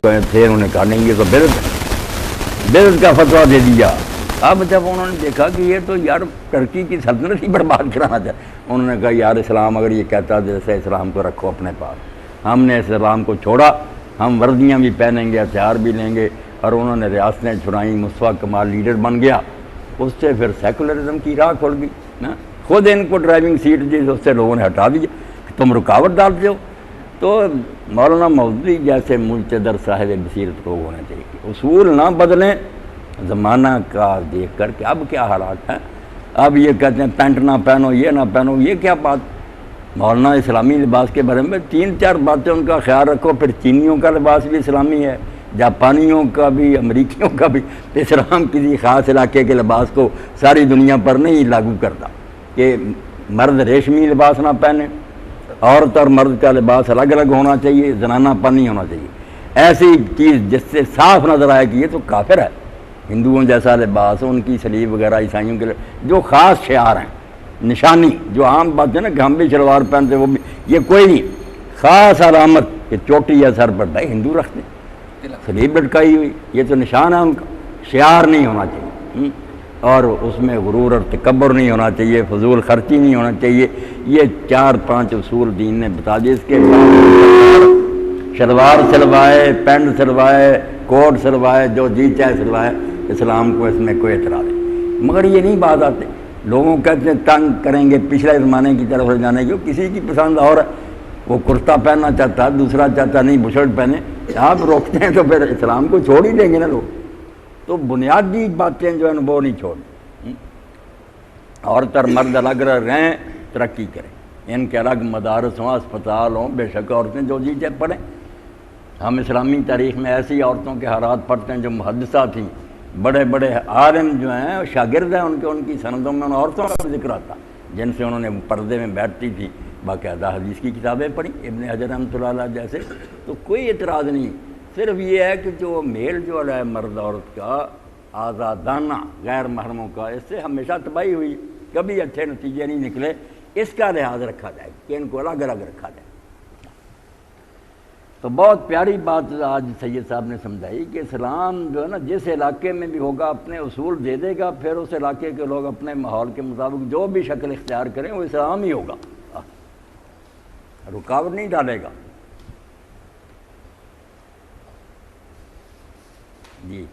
تھے انہوں نے کہا نہیں یہ تو بدعت کا فتویٰ دے دیا۔ اب جب انہوں نے دیکھا کہ یہ تو یار ترکی کی سلطنت ہی برباد کرانا چاہے، انہوں نے کہا یار اسلام اگر یہ کہتا ہے جیسے اسلام کو رکھو اپنے پاس۔ ہم نے اسلام کو چھوڑا، ہم وردیاں بھی پہنیں گے، ہتھیار بھی لیں گے، اور انہوں نے ریاستیں چھڑائیں، مصطفیٰ کمال لیڈر بن گیا، اس سے پھر سیکولرزم کی راہ کھل گئی نا۔ خود ان کو ڈرائیونگ سیٹ دی، اس سے لوگوں نے ہٹا دیا کہ تم رکاوٹ ڈالتے ہو۔ تو مولانا مودودی جیسے مجتہد صاحب بصیرت لوگ ہونے چاہیے کہ اصول نہ بدلیں زمانہ کا دیکھ کر کہ اب کیا حالات ہیں۔ اب یہ کہتے ہیں پینٹ نہ پہنو، یہ نہ پہنو، یہ کیا بات؟ مولانا اسلامی لباس کے بارے میں 3-4 باتیں ان کا خیال رکھو۔ پھر چینیوں کا لباس بھی اسلامی ہے، جاپانیوں کا بھی، امریکیوں کا بھی۔ اسلام کسی خاص علاقے کے لباس کو ساری دنیا پر نہیں لاگو کرتا کہ مرد ریشمی لباس نہ پہنے، عورت اور مرد کا لباس الگ الگ ہونا چاہیے، زنانہ پن نہیں ہونا چاہیے۔ ایسی چیز جس سے صاف نظر آئے کہ یہ تو کافر ہے، ہندوؤں جیسا لباس، ان کی سلیب وغیرہ، عیسائیوں کے جو خاص شعار ہیں، نشانی، جو عام بات ہے نا کہ ہم بھی شلوار پہنتے وہ بھی، یہ کوئی نہیں، خاص علامت کہ چوٹی یا سر پر بھائی ہندو رکھتے ہیں، سلیب لٹکائی ہوئی، یہ تو نشان ہے ان کا، شعار نہیں ہونا چاہیے، اور اس میں غرور اور تکبر نہیں ہونا چاہیے، فضول خرچی نہیں ہونا چاہیے۔ یہ 4-5 اصول دین نے بتا دیے۔ اس کے شلوار سلوائے، پینٹ سلوائے، کوٹ سلوائے، جو جی چاہے سلوائے، اسلام کو اس میں کوئی اعتراض نہیں، مگر یہ نہیں بات آتے۔ لوگوں کہتے ہیں تنگ کریں گے پچھلے زمانے کی طرف جانے کی، کسی کی پسند اور ہے، وہ کرتا پہننا چاہتا ہے، دوسرا چاہتا نہیں بشرٹ پہنے، آپ روکتے ہیں تو پھر اسلام کو چھوڑ ہی دیں گے نا لوگ۔ تو بنیادی باتیں جو ہیں وہ نہیں چھوڑیں۔ عورت اور مرد الگ رہیں، ترقی کریں، ان کے الگ مدارس ہوں، اسپتال ہوں، بے شک عورتیں جو جی چاہے پڑھیں۔ ہم اسلامی تاریخ میں ایسی عورتوں کے حالات پڑھتے ہیں جو محدثہ تھیں، بڑے بڑے عالم جو ہیں شاگرد ہیں ان کی سندوں میں ان عورتوں کا ذکر آتا جن سے انہوں نے پردے میں بیٹھتی تھی، باقاعدہ حدیث کی کتابیں پڑھی، ابن حجر رحمۃ اللہ علیہ جیسے۔ تو کوئی اعتراض نہیں، صرف یہ ہے کہ جو میل جو ہے مرد عورت کا آزادانہ غیر محرموں کا، اس سے ہمیشہ تباہی ہوئی، کبھی اچھے نتیجے نہیں نکلے۔ اس کا لحاظ رکھا جائے کہ ان کو الگ الگ رکھا جائے۔ تو بہت پیاری بات آج سید صاحب نے سمجھائی کہ اسلام جو ہے نا جس علاقے میں بھی ہوگا اپنے اصول دے دے گا، پھر اس علاقے کے لوگ اپنے ماحول کے مطابق جو بھی شکل اختیار کریں وہ اسلام ہی ہوگا، رکاوٹ نہیں ڈالے گا۔ جی